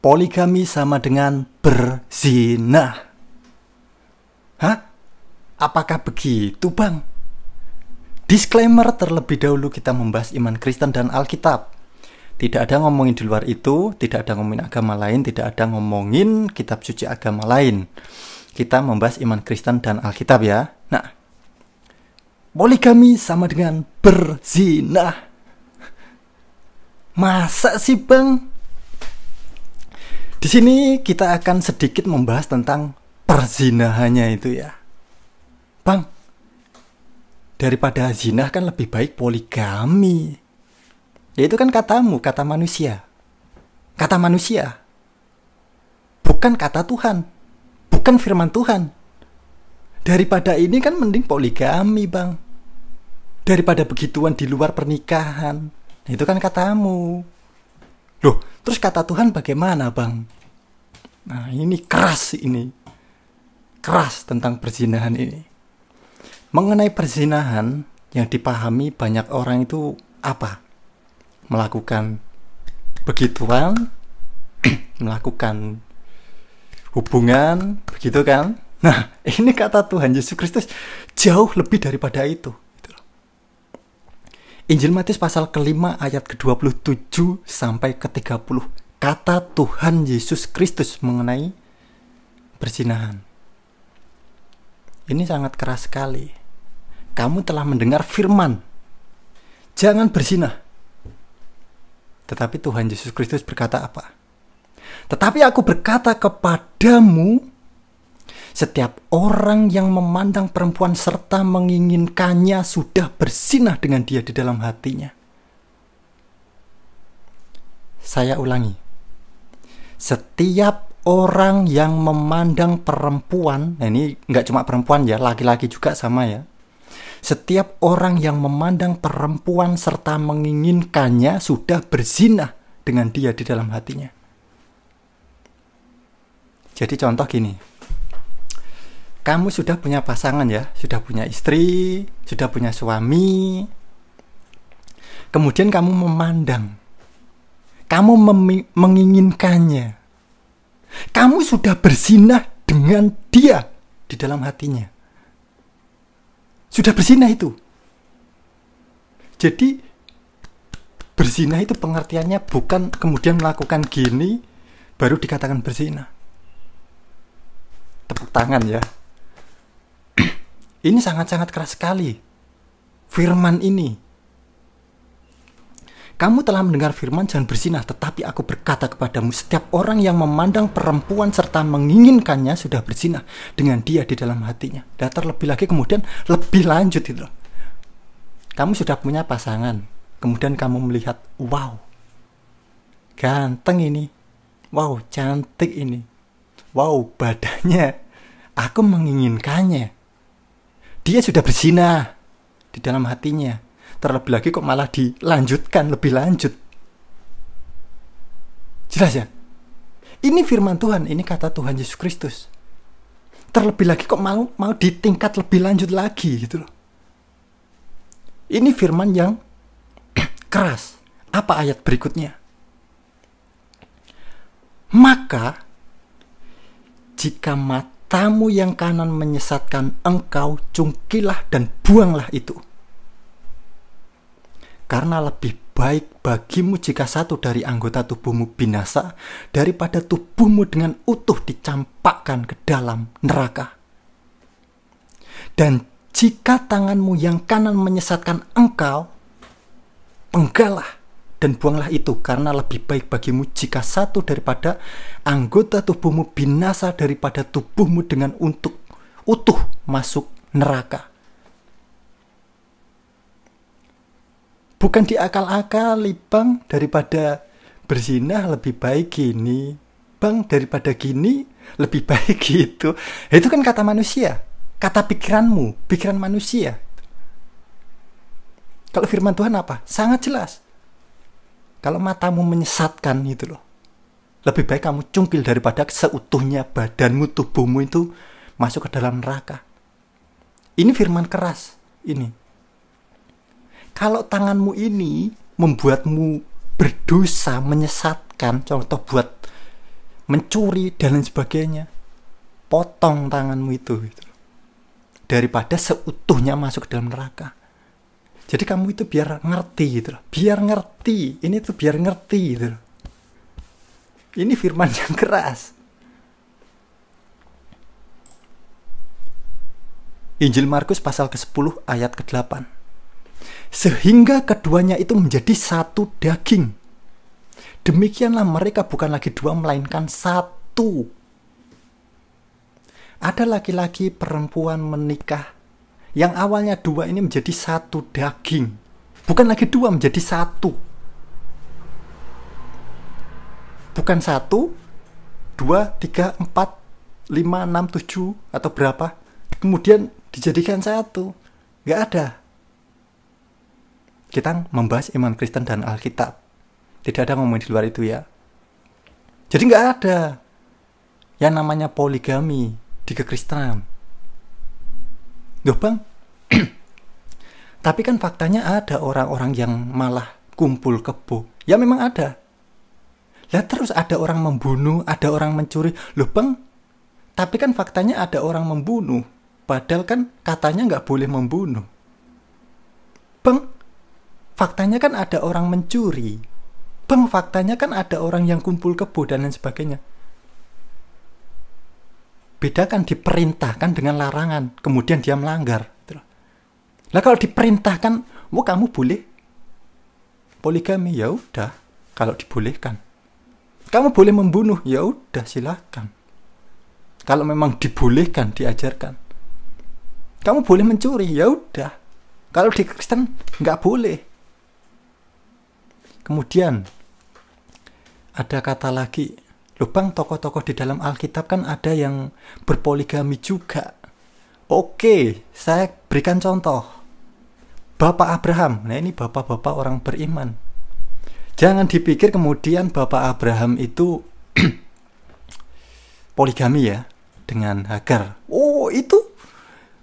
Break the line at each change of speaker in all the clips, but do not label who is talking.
Poligami sama dengan berzina. Hah? Apakah begitu, Bang? Disclaimer terlebih dahulu, kita membahas iman Kristen dan Alkitab. Tidak ada ngomongin di luar itu, tidak ada ngomongin agama lain, tidak ada ngomongin kitab suci agama lain. Kita membahas iman Kristen dan Alkitab ya. Nah, poligami sama dengan berzina. Masa sih, Bang? Di sini kita akan sedikit membahas tentang perzinahannya itu ya. Bang, daripada zina kan lebih baik poligami. Ya itu kan katamu, kata manusia. Kata manusia. Bukan kata Tuhan. Bukan firman Tuhan. Daripada ini kan mending poligami, Bang. Daripada begituan di luar pernikahan. Itu kan katamu. Loh, terus kata Tuhan bagaimana, Bang? Nah, ini keras ini. Keras tentang perzinahan ini. Mengenai perzinahan yang dipahami banyak orang itu apa? Melakukan begituan, melakukan hubungan, begitu kan? Nah, ini kata Tuhan Yesus Kristus jauh lebih daripada itu. Injil Matius pasal ke-5 ayat ke-27 sampai ke-30. Kata Tuhan Yesus Kristus mengenai perzinahan. Ini sangat keras sekali. Kamu telah mendengar firman, jangan berzina. Tetapi Tuhan Yesus Kristus berkata apa? Tetapi aku berkata kepadamu, setiap orang yang memandang perempuan serta menginginkannya sudah berzinah dengan dia di dalam hatinya. Saya ulangi. Setiap orang yang memandang perempuan, nah ini nggak cuma perempuan ya, laki-laki juga sama ya. Setiap orang yang memandang perempuan serta menginginkannya sudah berzinah dengan dia di dalam hatinya. Jadi contoh gini. Kamu sudah punya pasangan ya, sudah punya istri, sudah punya suami. Kemudian kamu memandang, kamu menginginkannya. Kamu sudah berzinah dengan dia di dalam hatinya. Sudah berzinah itu. Jadi berzinah itu pengertiannya bukan kemudian melakukan gini baru dikatakan berzinah. Tepuk tangan ya. Ini sangat-sangat keras sekali. Firman ini. Kamu telah mendengar firman jangan berzinah, tetapi aku berkata kepadamu, setiap orang yang memandang perempuan serta menginginkannya sudah berzinah dengan dia di dalam hatinya. Dan terlebih lagi kemudian lebih lanjut itu. Kamu sudah punya pasangan, kemudian kamu melihat, wow, ganteng ini, wow, cantik ini, wow, badannya, aku menginginkannya. Dia sudah berzinah di dalam hatinya. Terlebih lagi kok malah dilanjutkan lebih lanjut. Jelas ya? Ini firman Tuhan, ini kata Tuhan Yesus Kristus. Terlebih lagi kok mau di tingkat lebih lanjut lagi gitu loh. Ini firman yang keras. Apa ayat berikutnya? Maka jika matamu yang kanan menyesatkan engkau, cungkilah dan buanglah itu. Karena lebih baik bagimu jika satu dari anggota tubuhmu binasa daripada tubuhmu dengan utuh dicampakkan ke dalam neraka. Dan jika tanganmu yang kanan menyesatkan engkau, penggalah dan buanglah itu, karena lebih baik bagimu jika satu daripada anggota tubuhmu binasa daripada tubuhmu dengan utuh masuk neraka. Bukan diakal-akali, Bang, daripada berzinah lebih baik gini, Bang, daripada gini lebih baik gitu. Itu kan kata manusia, kata pikiranmu, pikiran manusia. Kalau firman Tuhan apa? Sangat jelas. Kalau matamu menyesatkan itu loh, lebih baik kamu cungkil daripada seutuhnya badanmu, tubuhmu itu masuk ke dalam neraka. Ini firman keras ini. Kalau tanganmu ini membuatmu berdosa, menyesatkan, contoh buat mencuri dan lain sebagainya. Potong tanganmu itu gitu. Daripada seutuhnya masuk ke dalam neraka. Jadi kamu itu biar ngerti gitu loh. Biar ngerti. Ini tuh biar ngerti gitu loh. Ini firman yang keras. Injil Markus pasal ke-10 ayat ke-8. Sehingga keduanya itu menjadi satu daging. Demikianlah mereka bukan lagi dua melainkan satu. Ada laki-laki perempuan menikah. Yang awalnya dua ini menjadi satu daging. Bukan lagi dua, menjadi satu. Bukan 1, 2, 3, 4, 5, 6, 7 atau berapa. Kemudian dijadikan satu. Gak ada. Kita membahas iman Kristen dan Alkitab. Tidak ada ngomong di luar itu ya. Jadi gak ada yang namanya poligami di kekristenan. Loh bang, tapi kan faktanya ada orang-orang yang malah kumpul kebo. Ya memang ada. Lah terus ada orang membunuh, ada orang mencuri. Loh bang, tapi kan faktanya ada orang membunuh. Padahal kan katanya nggak boleh membunuh. Bang, faktanya kan ada orang mencuri. Bang, faktanya kan ada orang yang kumpul kebo dan lain sebagainya. Bedakan diperintahkan dengan larangan, kemudian dia melanggar. Lah kalau diperintahkan, wah kamu boleh poligami, ya udah, kalau dibolehkan. Kamu boleh membunuh, ya udah silakan. Kalau memang dibolehkan, diajarkan. Kamu boleh mencuri, ya udah. Kalau di Kristen nggak boleh. Kemudian ada kata lagi, loh bang, tokoh-tokoh di dalam Alkitab kan ada yang berpoligami juga. Oke, saya berikan contoh. Bapak Abraham, nah ini bapak-bapak orang beriman. Jangan dipikir kemudian Bapak Abraham itu poligami ya dengan Hagar. Oh itu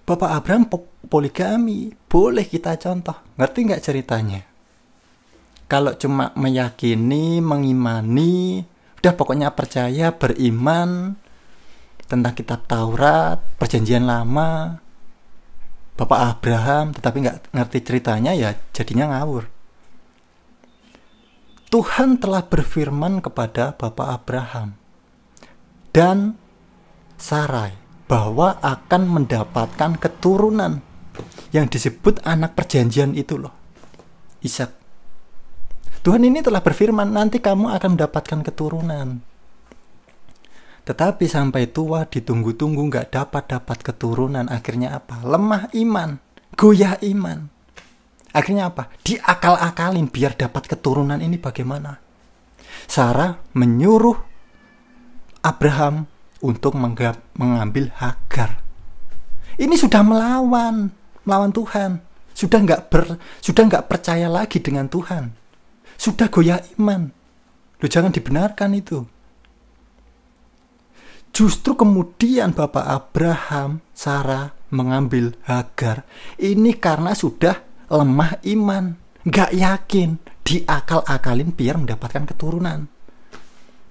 Bapak Abraham poligami. Boleh kita contoh. Ngerti nggak ceritanya? Kalau cuma meyakini, mengimani, udah pokoknya percaya, beriman tentang kitab Taurat, perjanjian lama, Bapak Abraham, tetapi nggak ngerti ceritanya, ya jadinya ngawur. Tuhan telah berfirman kepada Bapak Abraham dan Sarai bahwa akan mendapatkan keturunan yang disebut anak perjanjian itu loh, Ishak. Tuhan ini telah berfirman, nanti kamu akan mendapatkan keturunan. Tetapi sampai tua ditunggu-tunggu gak dapat keturunan. Akhirnya apa? Lemah iman, goyah iman. Akhirnya apa? Diakal-akalin biar dapat keturunan ini bagaimana. Sarah menyuruh Abraham untuk mengambil Hagar. Ini sudah melawan Tuhan. Sudah nggak percaya lagi dengan Tuhan. Sudah goyah iman. Loh, jangan dibenarkan itu. Justru kemudian Bapak Abraham, Sarah mengambil Hagar. Ini karena sudah lemah iman, gak yakin, diakal-akalin biar mendapatkan keturunan.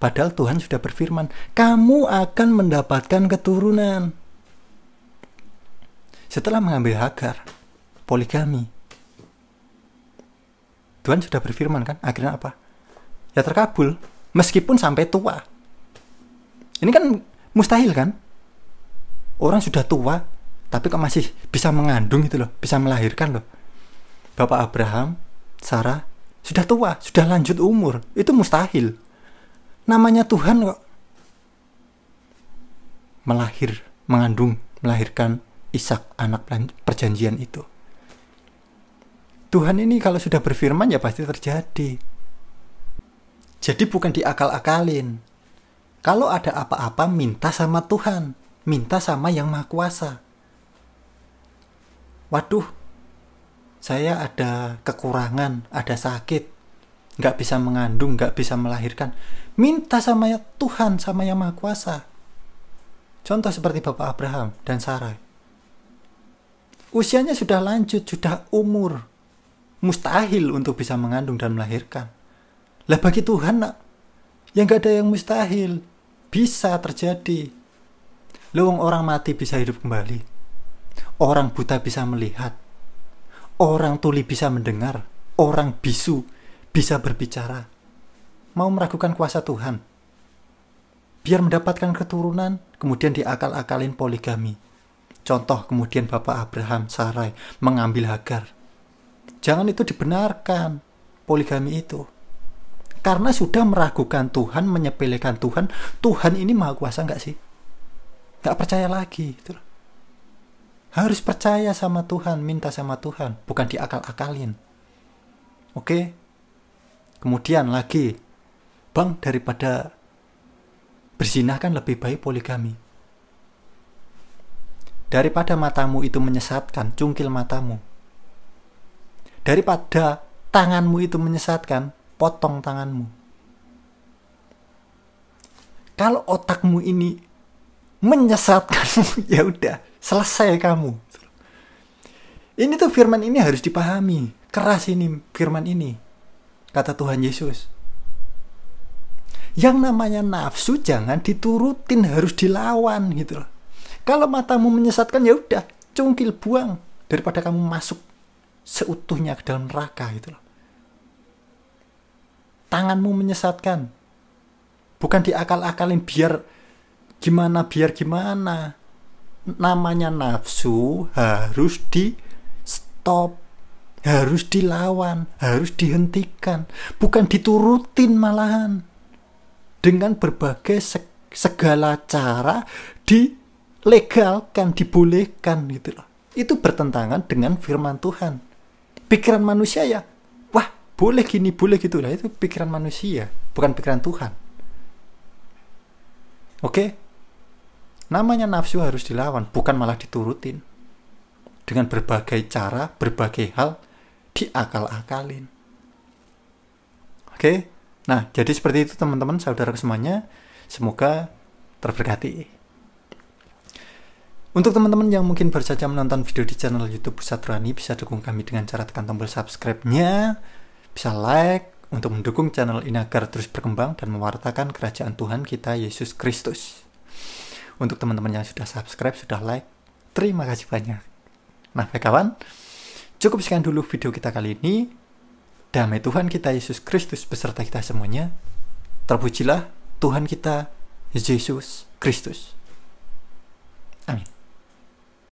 Padahal Tuhan sudah berfirman, kamu akan mendapatkan keturunan. Setelah mengambil Hagar, poligami, Tuhan sudah berfirman kan, akhirnya apa? Ya terkabul, meskipun sampai tua. Ini kan mustahil kan? Orang sudah tua, tapi kok masih bisa mengandung itu loh, bisa melahirkan loh. Bapak Abraham, Sarah, sudah tua, sudah lanjut umur. Itu mustahil. Namanya Tuhan kok melahirkan Ishak, anak perjanjian itu. Tuhan ini kalau sudah berfirman ya pasti terjadi. Jadi bukan diakal-akalin. Kalau ada apa-apa minta sama Tuhan, minta sama Yang Maha Kuasa. Waduh, saya ada kekurangan, ada sakit, gak bisa mengandung, gak bisa melahirkan. Minta sama Tuhan, sama Yang Maha Kuasa. Contoh seperti Bapak Abraham dan Sarai. Usianya sudah lanjut, sudah umur. Mustahil untuk bisa mengandung dan melahirkan. Lah bagi Tuhan, nak, yang gak ada yang mustahil. Bisa terjadi. Orang mati bisa hidup kembali. Orang buta bisa melihat. Orang tuli bisa mendengar. Orang bisu bisa berbicara. Mau meragukan kuasa Tuhan? Biar mendapatkan keturunan, kemudian diakal-akalin poligami. Contoh kemudian Bapak Abraham, Sarai mengambil Hagar. Jangan itu dibenarkan, poligami itu. Karena sudah meragukan Tuhan, menyepelekan Tuhan. Tuhan ini maha kuasa nggak sih? Nggak percaya lagi. Gitu. Harus percaya sama Tuhan, minta sama Tuhan. Bukan diakal-akalin. Oke? Kemudian lagi, Bang, daripada berzinah kan lebih baik poligami. Daripada matamu itu menyesatkan, cungkil matamu. Daripada tanganmu itu menyesatkan, potong tanganmu. Kalau otakmu ini menyesatkanmu, ya udah, selesai kamu. Ini tuh firman ini harus dipahami. Keras ini firman ini. Kata Tuhan Yesus. Yang namanya nafsu jangan diturutin, harus dilawan gitu loh. Kalau matamu menyesatkan, ya udah, cungkil, buang, daripada kamu masuk seutuhnya ke dalam neraka gitu loh. Tanganmu menyesatkan, bukan diakal-akalin biar gimana. Namanya nafsu harus di stop, harus dilawan, harus dihentikan, bukan diturutin malahan. Dengan berbagai segala cara dilegalkan, dibolehkan gitu loh. Itu bertentangan dengan firman Tuhan. Pikiran manusia ya, wah boleh gini, boleh gitu lah. Itu pikiran manusia, bukan pikiran Tuhan. Oke? Namanya nafsu harus dilawan, bukan malah diturutin. Dengan berbagai cara, berbagai hal, diakal-akalin. Oke? Nah, jadi seperti itu teman-teman, saudara semuanya. Semoga terberkati. Untuk teman-teman yang mungkin baru saja menonton video di channel YouTube Pusat Rohani, bisa dukung kami dengan cara tekan tombol subscribe-nya, bisa like untuk mendukung channel ini agar terus berkembang dan mewartakan kerajaan Tuhan kita Yesus Kristus. Untuk teman-teman yang sudah subscribe, sudah like, terima kasih banyak. Nah, baik kawan, cukup sekian dulu video kita kali ini. Damai Tuhan kita Yesus Kristus beserta kita semuanya. Terpujilah Tuhan kita Yesus Kristus.